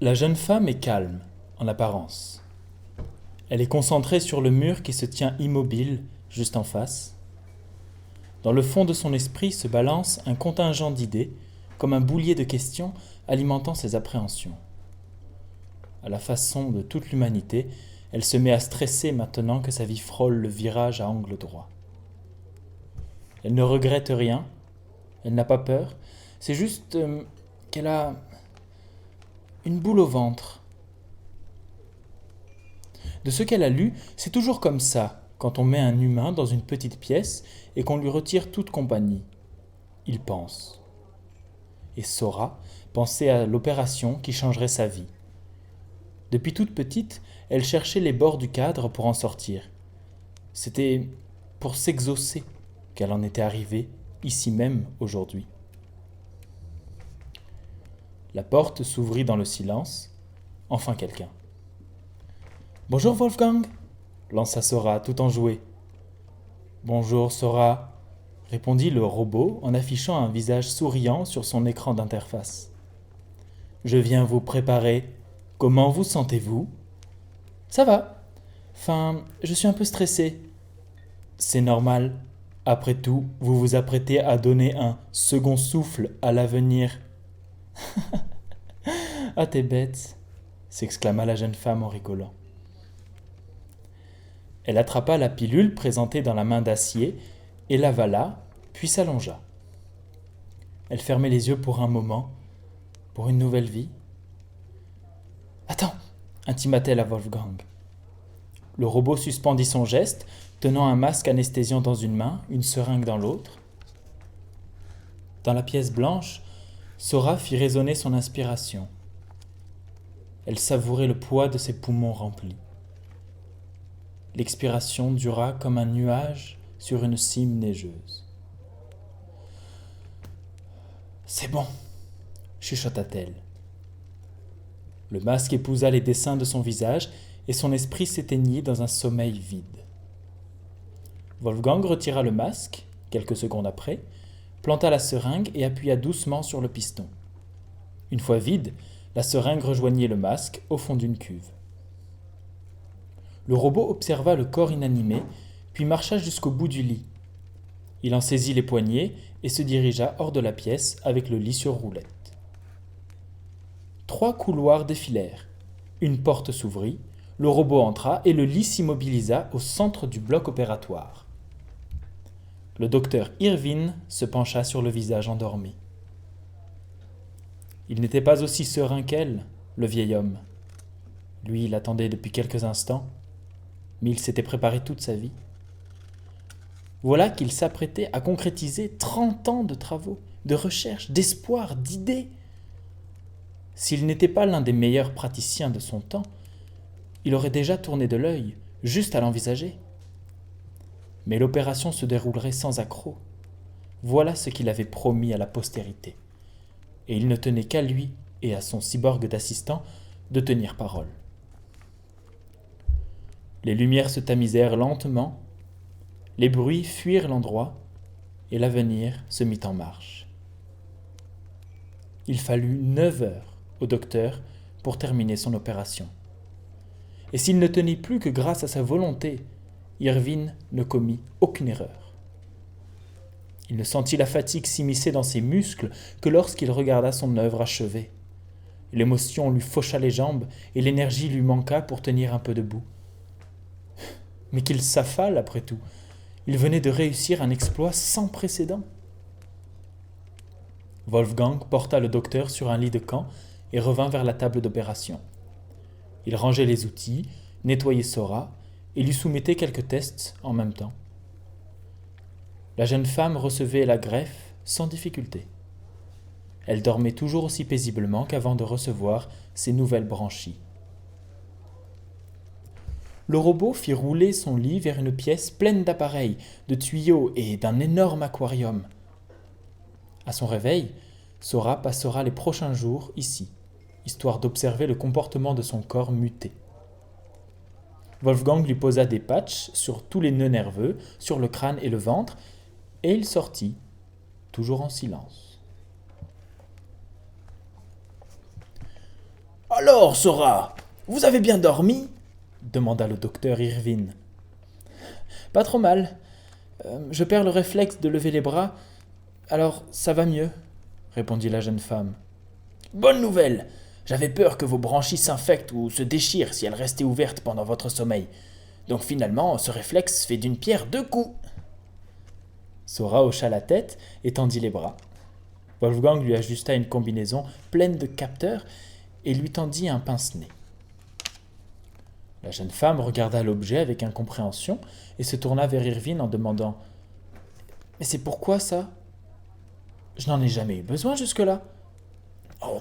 La jeune femme est calme, en apparence. Elle est concentrée sur le mur qui se tient immobile, juste en face. Dans le fond de son esprit se balance un contingent d'idées, comme un boulier de questions alimentant ses appréhensions. À la façon de toute l'humanité, elle se met à stresser maintenant que sa vie frôle le virage à angle droit. Elle ne regrette rien, elle n'a pas peur, c'est juste qu'elle a une boule au ventre. De ce qu'elle a lu, c'est toujours comme ça, quand on met un humain dans une petite pièce et qu'on lui retire toute compagnie. Il pense. Et Sora pensait à l'opération qui changerait sa vie. Depuis toute petite, elle cherchait les bords du cadre pour en sortir. C'était pour s'exaucer qu'elle en était arrivée, ici même, aujourd'hui. La porte s'ouvrit dans le silence. Enfin quelqu'un. Bonjour Wolfgang, lança Sora tout enjoué. Bonjour Sora, répondit le robot en affichant un visage souriant sur son écran d'interface. Je viens vous préparer. Comment vous sentez-vous? Ça va. Enfin, je suis un peu stressé. C'est normal. Après tout, vous vous apprêtez à donner un second souffle à l'avenir. Ah, t'es bête, s'exclama la jeune femme en rigolant. Elle attrapa la pilule présentée dans la main d'acier et l'avala, puis s'allongea. Elle fermait les yeux pour un moment, pour une nouvelle vie. Attends, intima-t-elle à Wolfgang. Le robot suspendit son geste, tenant un masque anesthésiant dans une main, une seringue dans l'autre. Dans la pièce blanche, Sora fit résonner son inspiration. Elle savourait le poids de ses poumons remplis. L'expiration dura comme un nuage sur une cime neigeuse. C'est bon, chuchota-t-elle. Le masque épousa les dessins de son visage et son esprit s'éteignit dans un sommeil vide. Wolfgang retira le masque, quelques secondes après, planta la seringue et appuya doucement sur le piston. Une fois vide, la seringue rejoignit le masque au fond d'une cuve. Le robot observa le corps inanimé, puis marcha jusqu'au bout du lit. Il en saisit les poignets et se dirigea hors de la pièce avec le lit sur roulette. 3 couloirs défilèrent. Une porte s'ouvrit, le robot entra et le lit s'immobilisa au centre du bloc opératoire. Le docteur Irvine se pencha sur le visage endormi. Il n'était pas aussi serein qu'elle, le vieil homme. Lui, il attendait depuis quelques instants, mais il s'était préparé toute sa vie. Voilà qu'il s'apprêtait à concrétiser 30 ans de travaux, de recherche, d'espoir, d'idées. S'il n'était pas l'un des meilleurs praticiens de son temps, il aurait déjà tourné de l'œil, juste à l'envisager. Mais l'opération se déroulerait sans accroc. Voilà ce qu'il avait promis à la postérité. Et il ne tenait qu'à lui et à son cyborg d'assistant de tenir parole. Les lumières se tamisèrent lentement, les bruits fuirent l'endroit, et l'avenir se mit en marche. Il fallut 9 heures au docteur pour terminer son opération. Et s'il ne tenait plus que grâce à sa volonté, Irvine ne commit aucune erreur. Il ne sentit la fatigue s'immiscer dans ses muscles que lorsqu'il regarda son œuvre achevée. L'émotion lui faucha les jambes et l'énergie lui manqua pour tenir un peu debout. Mais qu'il s'affale après tout. Il venait de réussir un exploit sans précédent. Wolfgang porta le docteur sur un lit de camp et revint vers la table d'opération. Il rangeait les outils, nettoyait Sora et lui soumettait quelques tests en même temps. La jeune femme recevait la greffe sans difficulté. Elle dormait toujours aussi paisiblement qu'avant de recevoir ses nouvelles branchies. Le robot fit rouler son lit vers une pièce pleine d'appareils, de tuyaux et d'un énorme aquarium. À son réveil, Sora passera les prochains jours ici, histoire d'observer le comportement de son corps muté. Wolfgang lui posa des patchs sur tous les nœuds nerveux, sur le crâne et le ventre, et il sortit, toujours en silence. Alors, Sora, vous avez bien dormi demanda le docteur Irvine. Pas trop mal. Je perds le réflexe de lever les bras, alors ça va mieux, répondit la jeune femme. Bonne nouvelle. J'avais peur que vos branchies s'infectent ou se déchirent si elles restaient ouvertes pendant votre sommeil. Donc finalement, ce réflexe fait d'une pierre deux coups. Sora hocha la tête et tendit les bras. Wolfgang lui ajusta une combinaison pleine de capteurs et lui tendit un pince-nez. La jeune femme regarda l'objet avec incompréhension et se tourna vers Irvine en demandant « Mais c'est pourquoi ça ? Je n'en ai jamais eu besoin jusque-là. » Oh,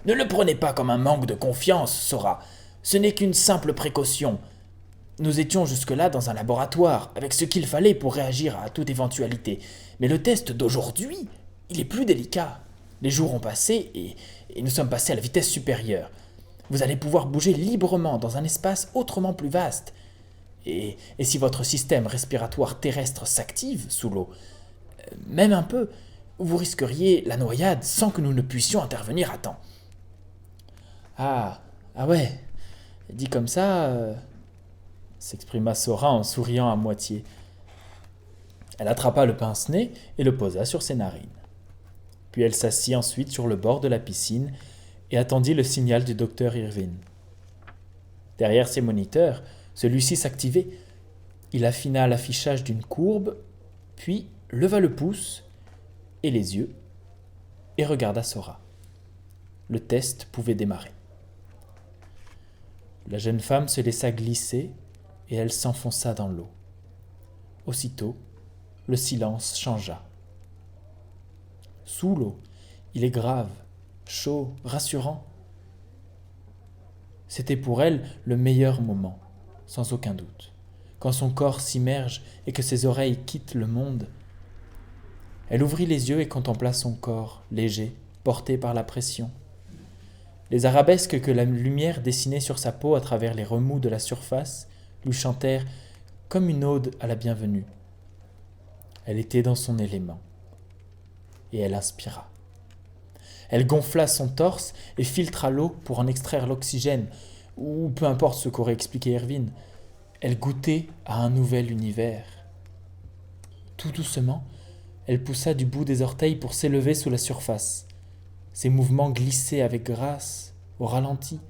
ne le prenez pas comme un manque de confiance, Sora. Ce n'est qu'une simple précaution. Nous étions jusque-là dans un laboratoire, avec ce qu'il fallait pour réagir à toute éventualité. Mais le test d'aujourd'hui, il est plus délicat. Les jours ont passé et nous sommes passés à la vitesse supérieure. Vous allez pouvoir bouger librement dans un espace autrement plus vaste. Et si votre système respiratoire terrestre s'active sous l'eau, même un peu, vous risqueriez la noyade sans que nous ne puissions intervenir à temps. Ah ouais, dit comme ça, s'exprima Sora en souriant à moitié. Elle attrapa le pince-nez et le posa sur ses narines. Puis elle s'assit ensuite sur le bord de la piscine et attendit le signal du docteur Irvine. Derrière ses moniteurs, celui-ci s'activait. Il affina l'affichage d'une courbe, puis leva le pouce et les yeux et regarda Sora. Le test pouvait démarrer. La jeune femme se laissa glisser et elle s'enfonça dans l'eau. Aussitôt, le silence changea. Sous l'eau, il est grave, chaud, rassurant. C'était pour elle le meilleur moment, sans aucun doute, quand son corps s'immerge et que ses oreilles quittent le monde. Elle ouvrit les yeux et contempla son corps, léger, porté par la pression. Les arabesques que la lumière dessinait sur sa peau à travers les remous de la surface lui chantèrent comme une ode à la bienvenue. Elle était dans son élément. Et elle inspira. Elle gonfla son torse et filtra l'eau pour en extraire l'oxygène, ou peu importe ce qu'aurait expliqué Irvine. Elle goûtait à un nouvel univers. Tout doucement, elle poussa du bout des orteils pour s'élever sous la surface. Ses mouvements glissaient avec grâce, au ralenti,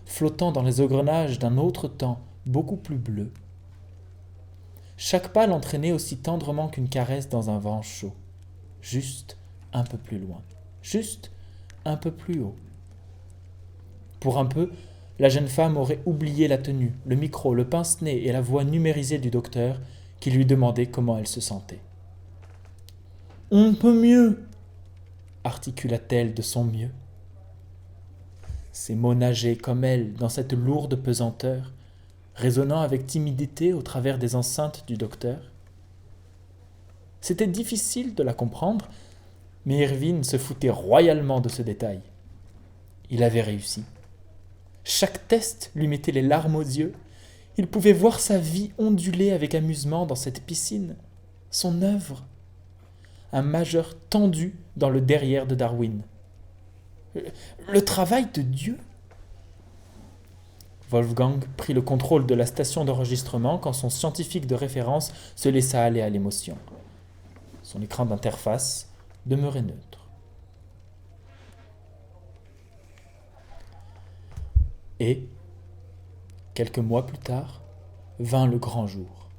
flottant dans les engrenages d'un autre temps, beaucoup plus bleu. Chaque pas l'entraînait aussi tendrement qu'une caresse dans un vent chaud. Juste un peu plus loin, juste un peu plus haut. Pour un peu, la jeune femme aurait oublié la tenue, le micro, le pince-nez et la voix numérisée du docteur qui lui demandait comment elle se sentait. « On peut mieux !» articula-t-elle de son mieux. Ses mots nageaient comme elle dans cette lourde pesanteur, résonnant avec timidité au travers des enceintes du docteur. C'était difficile de la comprendre, mais Irvine se foutait royalement de ce détail. Il avait réussi. Chaque test lui mettait les larmes aux yeux. Il pouvait voir sa vie onduler avec amusement dans cette piscine, son œuvre. Un majeur tendu dans le derrière de Darwin. Le travail de Dieu ? Wolfgang prit le contrôle de la station d'enregistrement quand son scientifique de référence se laissa aller à l'émotion. Son écran d'interface demeurait neutre. Et, quelques mois plus tard, vint le grand jour.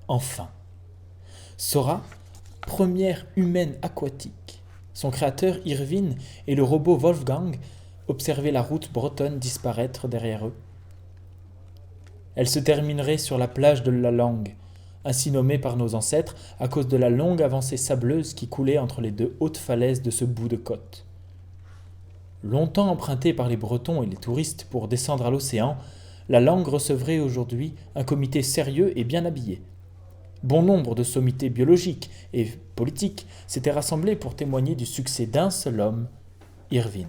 Enfin. Sora, première humaine aquatique. Son créateur Irvine et le robot Wolfgang observaient la route bretonne disparaître derrière eux. Elle se terminerait sur la plage de la Langue, ainsi nommée par nos ancêtres à cause de la longue avancée sableuse qui coulait entre les deux hautes falaises de ce bout de côte. Longtemps empruntée par les Bretons et les touristes pour descendre à l'océan, la Langue recevrait aujourd'hui un comité sérieux et bien habillé. Bon nombre de sommités biologiques et politiques s'étaient rassemblés pour témoigner du succès d'un seul homme, Irvine.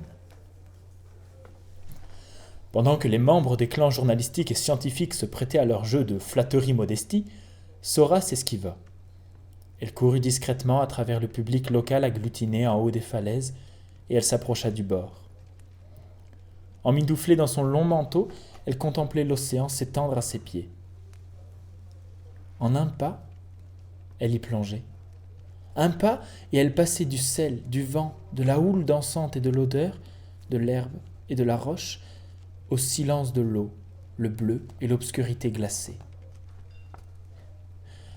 Pendant que les membres des clans journalistiques et scientifiques se prêtaient à leur jeu de flatterie-modestie, Sora s'esquiva. Elle courut discrètement à travers le public local agglutiné en haut des falaises et elle s'approcha du bord. Emmitouflée dans son long manteau, elle contemplait l'océan s'étendre à ses pieds. En un pas, elle y plongeait. Un pas, et elle passait du sel, du vent, de la houle dansante et de l'odeur, de l'herbe et de la roche, au silence de l'eau, le bleu et l'obscurité glacée.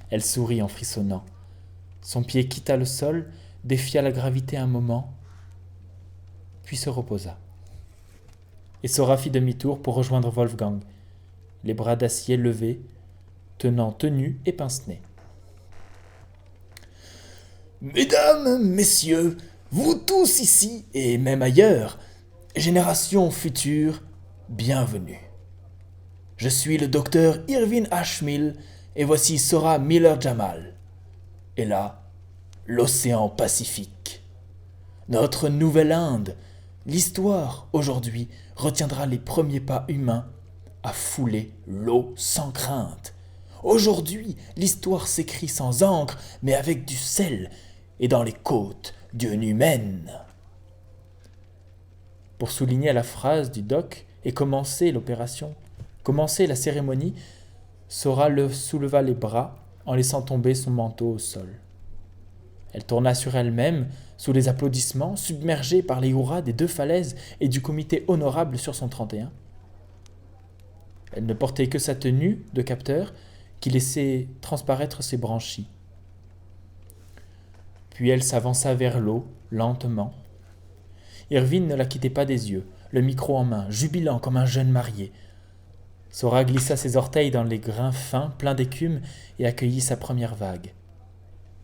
Elle sourit en frissonnant. Son pied quitta le sol, défia la gravité un moment, puis se reposa. Et Sora fit demi-tour pour rejoindre Wolfgang, les bras d'acier levés, tenant tenue et pince-nez. Mesdames, messieurs, vous tous ici et même ailleurs, génération future, bienvenue. Je suis le docteur Irvin Ashmill et voici Sora Miller-Jamal. Et là, l'océan Pacifique. Notre nouvelle Inde, l'histoire, aujourd'hui, retiendra les premiers pas humains à fouler l'eau sans crainte. Aujourd'hui, l'histoire s'écrit sans encre, mais avec du sel, et dans les côtes d'une humaine. Pour souligner la phrase du doc et commencer l'opération, commencer la cérémonie, Sora souleva les bras en laissant tomber son manteau au sol. Elle tourna sur elle-même, sous les applaudissements, submergée par les hurrahs des 2 falaises et du comité honorable sur son 31. Elle ne portait que sa tenue de capteur qui laissait transparaître ses branchies. Puis elle s'avança vers l'eau, lentement. Irvine ne la quittait pas des yeux, le micro en main, jubilant comme un jeune marié. Sora glissa ses orteils dans les grains fins, pleins d'écume, et accueillit sa première vague.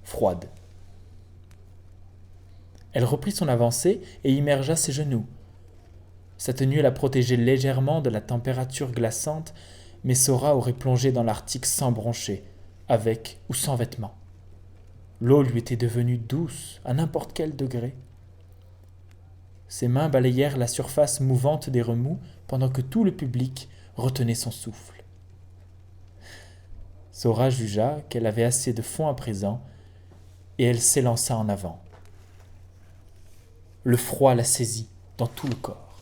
Froide. Elle reprit son avancée et immergea ses genoux. Sa tenue la protégeait légèrement de la température glaçante, mais Sora aurait plongé dans l'Arctique sans broncher, avec ou sans vêtements. L'eau lui était devenue douce à n'importe quel degré. Ses mains balayèrent la surface mouvante des remous pendant que tout le public retenait son souffle. Sora jugea qu'elle avait assez de fond à présent et elle s'élança en avant. Le froid la saisit dans tout le corps.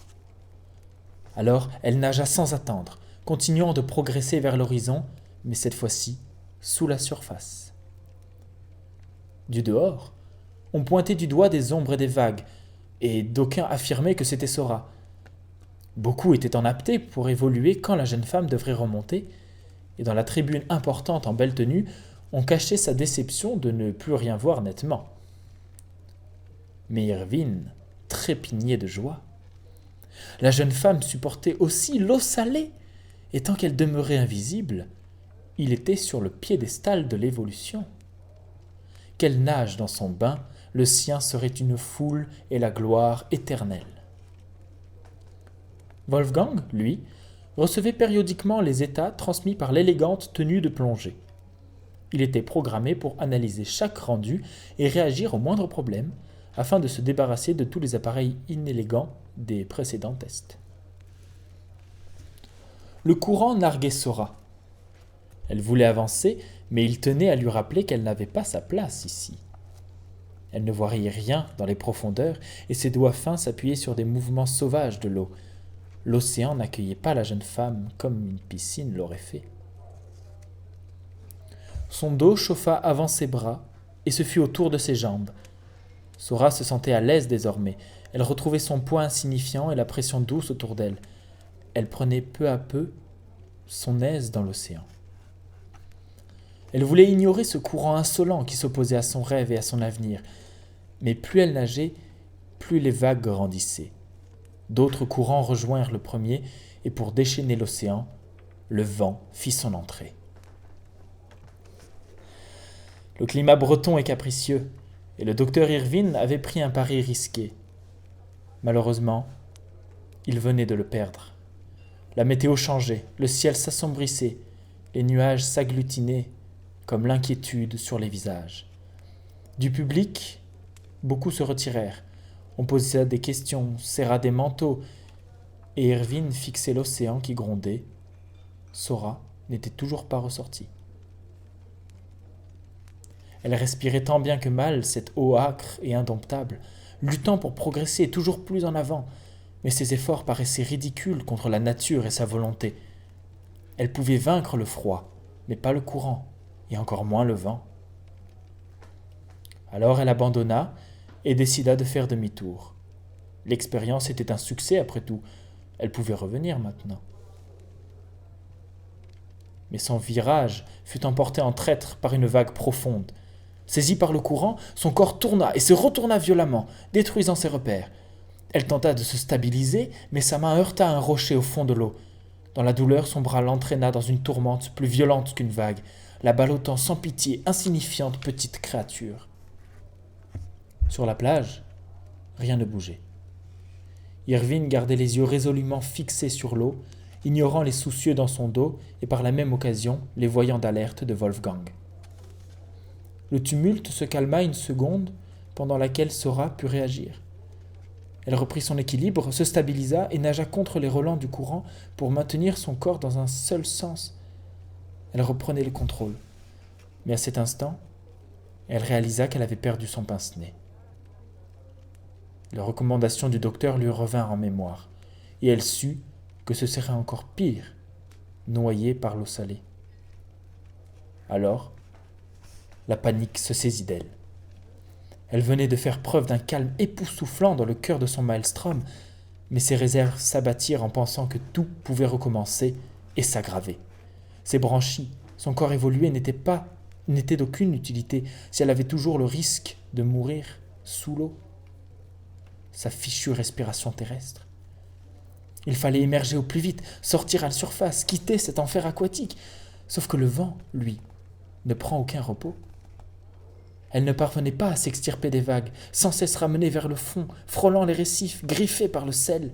Alors elle nagea sans attendre, continuant de progresser vers l'horizon, mais cette fois-ci sous la surface. Du dehors, on pointait du doigt des ombres et des vagues, et d'aucuns affirmaient que c'était Sora. Beaucoup étaient en aptée pour évoluer quand la jeune femme devrait remonter, et dans la tribune importante en belle tenue, on cachait sa déception de ne plus rien voir nettement. Mais Irvine trépignait de joie. La jeune femme supportait aussi l'eau salée, et tant qu'elle demeurait invisible, il était sur le piédestal de l'évolution. Qu'elle nage dans son bain, le sien serait une foule et la gloire éternelle. Wolfgang, lui, recevait périodiquement les états transmis par l'élégante tenue de plongée. Il était programmé pour analyser chaque rendu et réagir au moindre problème, afin de se débarrasser de tous les appareils inélégants des précédents tests. Le courant narguait Sora. Elle voulait avancer, mais il tenait à lui rappeler qu'elle n'avait pas sa place ici. Elle ne voyait rien dans les profondeurs et ses doigts fins s'appuyaient sur des mouvements sauvages de l'eau. L'océan n'accueillait pas la jeune femme comme une piscine l'aurait fait. Son dos chauffa avant ses bras et se fut autour de ses jambes. Sora se sentait à l'aise désormais. Elle retrouvait son poids insignifiant et la pression douce autour d'elle. Elle prenait peu à peu son aise dans l'océan. Elle voulait ignorer ce courant insolent qui s'opposait à son rêve et à son avenir. Mais plus elle nageait, plus les vagues grandissaient. D'autres courants rejoignirent le premier, et pour déchaîner l'océan, le vent fit son entrée. Le climat breton est capricieux, et le docteur Irvine avait pris un pari risqué. Malheureusement, il venait de le perdre. La météo changeait, le ciel s'assombrissait, les nuages s'agglutinaient comme l'inquiétude sur les visages. Du public, beaucoup se retirèrent. On posa des questions, serra des manteaux, et Irvine fixait l'océan qui grondait. Sora n'était toujours pas ressortie. Elle respirait tant bien que mal cette eau âcre et indomptable, luttant pour progresser toujours plus en avant, mais ses efforts paraissaient ridicules contre la nature et sa volonté. Elle pouvait vaincre le froid, mais pas le courant, et encore moins le vent. Alors elle abandonna et décida de faire demi-tour. L'expérience était un succès après tout, elle pouvait revenir maintenant. Mais son virage fut emporté en traître par une vague profonde. Saisie par le courant, son corps tourna et se retourna violemment, détruisant ses repères. Elle tenta de se stabiliser, mais sa main heurta un rocher au fond de l'eau. Dans la douleur, son bras l'entraîna dans une tourmente plus violente qu'une vague, la ballottant sans pitié, insignifiante petite créature. Sur la plage, rien ne bougeait. Irvine gardait les yeux résolument fixés sur l'eau, ignorant les soucieux dans son dos et par la même occasion les voyants d'alerte de Wolfgang. Le tumulte se calma une seconde, pendant laquelle Sora put réagir. Elle reprit son équilibre, se stabilisa et nagea contre les relents du courant pour maintenir son corps dans un seul sens. Elle reprenait le contrôle. Mais à cet instant, elle réalisa qu'elle avait perdu son pince-nez. Les recommandations du docteur lui revinrent en mémoire, et elle sut que ce serait encore pire, noyée par l'eau salée. Alors, la panique se saisit d'elle. Elle venait de faire preuve d'un calme époustouflant dans le cœur de son maelstrom, mais ses réserves s'abattirent en pensant que tout pouvait recommencer et s'aggraver. Ses branchies, son corps évolué n'étaient d'aucune utilité si elle avait toujours le risque de mourir sous l'eau. Sa fichue respiration terrestre. Il fallait émerger au plus vite, sortir à la surface, quitter cet enfer aquatique. Sauf que le vent, lui, ne prend aucun repos. Elle ne parvenait pas à s'extirper des vagues, sans cesse ramenée vers le fond, frôlant les récifs, griffée par le sel.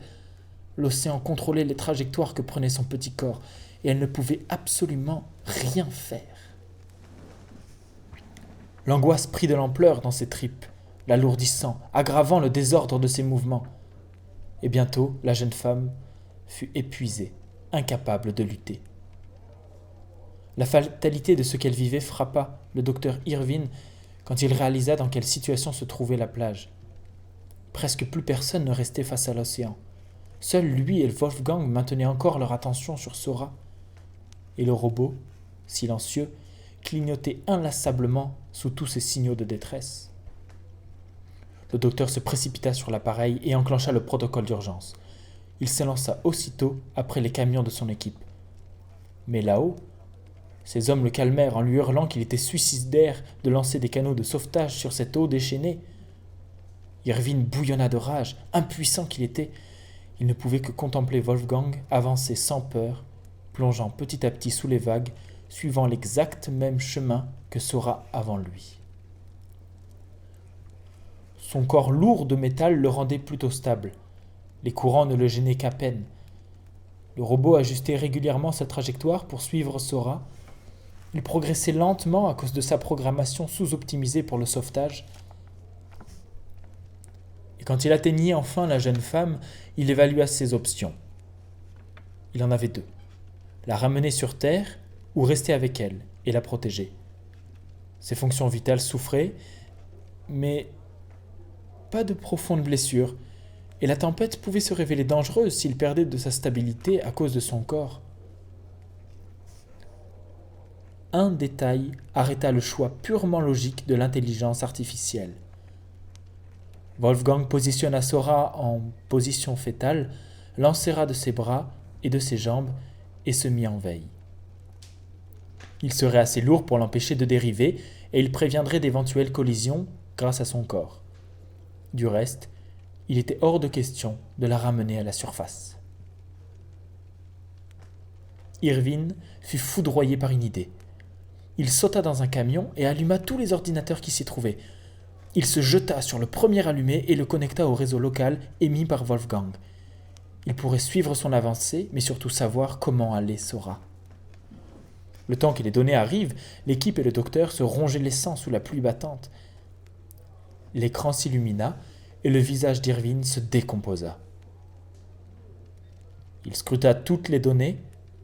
L'océan contrôlait les trajectoires que prenait son petit corps, et elle ne pouvait absolument rien faire. L'angoisse prit de l'ampleur dans ses tripes, l'alourdissant, aggravant le désordre de ses mouvements. Et bientôt, la jeune femme fut épuisée, incapable de lutter. La fatalité de ce qu'elle vivait frappa le docteur Irvine quand il réalisa dans quelle situation se trouvait la plage. Presque plus personne ne restait face à l'océan. Seuls lui et Wolfgang maintenaient encore leur attention sur Sora. Et le robot, silencieux, clignotait inlassablement sous tous ces signaux de détresse. Le docteur se précipita sur l'appareil et enclencha le protocole d'urgence. Il s'élança aussitôt après les camions de son équipe. Mais là-haut, ces hommes le calmèrent en lui hurlant qu'il était suicidaire de lancer des canaux de sauvetage sur cette eau déchaînée. Irvine bouillonna de rage, impuissant qu'il était. Il ne pouvait que contempler Wolfgang avancer sans peur, plongeant petit à petit sous les vagues, suivant l'exact même chemin que Sora avant lui. Son corps lourd de métal le rendait plutôt stable. Les courants ne le gênaient qu'à peine. Le robot ajustait régulièrement sa trajectoire pour suivre Sora. Il progressait lentement à cause de sa programmation sous-optimisée pour le sauvetage. Et quand il atteignit enfin la jeune femme, il évalua ses options. Il en avait deux. La ramener sur Terre ou rester avec elle et la protéger. Ses fonctions vitales souffraient, mais pas de profondes blessures, et la tempête pouvait se révéler dangereuse s'il perdait de sa stabilité à cause de son corps. Un détail arrêta le choix purement logique de l'intelligence artificielle. Wolfgang positionna Sora en position fétale, l'enserra de ses bras et de ses jambes et se mit en veille. Il serait assez lourd pour l'empêcher de dériver et il préviendrait d'éventuelles collisions grâce à son corps. Du reste, il était hors de question de la ramener à la surface. Irvine fut foudroyé par une idée. Il sauta dans un camion et alluma tous les ordinateurs qui s'y trouvaient. Il se jeta sur le premier allumé et le connecta au réseau local émis par Wolfgang. Il pourrait suivre son avancée, mais surtout savoir comment allait Sora. Le temps que les données arrivent, l'équipe et le docteur se rongeaient les sangs sous la pluie battante. L'écran s'illumina et le visage d'Irvine se décomposa. Il scruta toutes les données,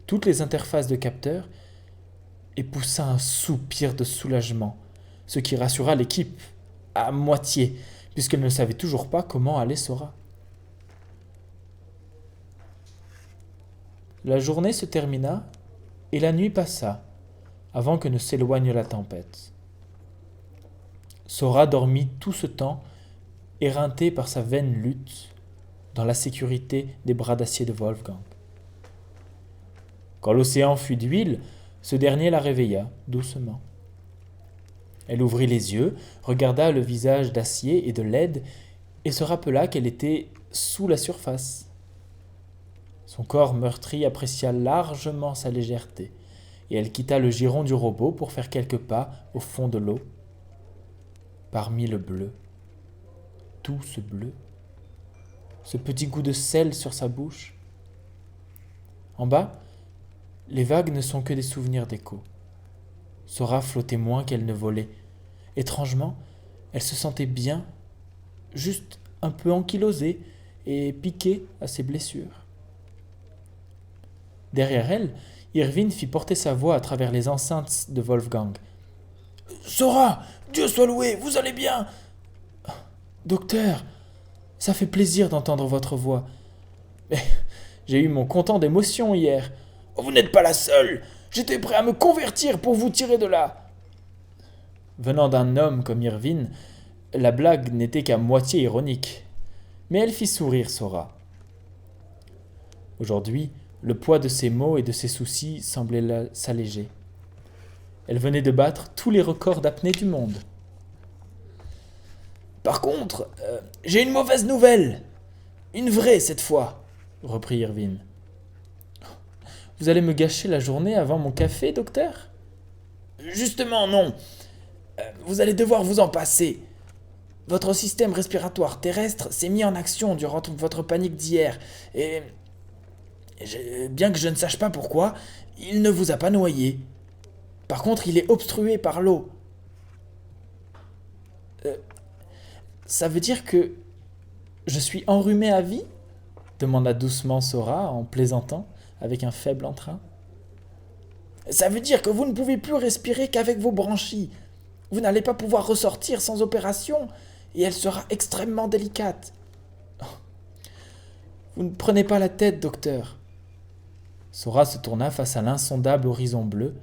toutes les interfaces de capteurs, et poussa un soupir de soulagement, ce qui rassura l'équipe à moitié, puisqu'elle ne savait toujours pas comment allait Sora. La journée se termina et la nuit passa, avant que ne s'éloigne la tempête. Sora dormit tout ce temps, éreintée par sa vaine lutte, dans la sécurité des bras d'acier de Wolfgang. Quand l'océan fut d'huile, ce dernier la réveilla doucement. Elle ouvrit les yeux, regarda le visage d'acier et de laide et se rappela qu'elle était sous la surface. Son corps meurtri apprécia largement sa légèreté, et elle quitta le giron du robot pour faire quelques pas au fond de l'eau. Parmi le bleu, tout ce bleu, ce petit goût de sel sur sa bouche. En bas, les vagues ne sont que des souvenirs d'écho. Sora flottait moins qu'elle ne volait. Étrangement, elle se sentait bien, juste un peu ankylosée et piquée à ses blessures. Derrière elle, Irvine fit porter sa voix à travers les enceintes de Wolfgang. « Sora, Dieu soit loué, vous allez bien ?»« Docteur, ça fait plaisir d'entendre votre voix. Mais j'ai eu mon comptant d'émotion hier. »« Vous n'êtes pas la seule. J'étais prêt à me convertir pour vous tirer de là. » Venant d'un homme comme Irvine, la blague n'était qu'à moitié ironique. Mais elle fit sourire Sora. Aujourd'hui, le poids de ses maux et de ses soucis semblait s'alléger. Elle venait de battre tous les records d'apnée du monde. « Par contre, j'ai une mauvaise nouvelle. Une vraie cette fois, » reprit Irvine. « Vous allez me gâcher la journée avant mon café, docteur ? » ?»« Justement, non. Vous allez devoir vous en passer. Votre système respiratoire terrestre s'est mis en action durant votre panique d'hier, et bien que je ne sache pas pourquoi, il ne vous a pas noyé. Par contre, il est obstrué par l'eau. » Ça veut dire que je suis enrhumé à vie ? Demanda doucement Sora en plaisantant avec un faible entrain. « Ça veut dire que vous ne pouvez plus respirer qu'avec vos branchies. Vous n'allez pas pouvoir ressortir sans opération, et elle sera extrêmement délicate. » Vous ne prenez pas la tête, docteur. Sora se tourna face à l'insondable horizon bleu,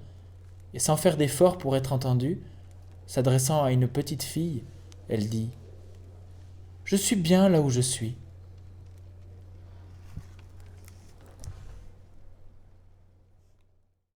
et sans faire d'effort pour être entendue, s'adressant à une petite fille, elle dit « Je suis bien là où je suis.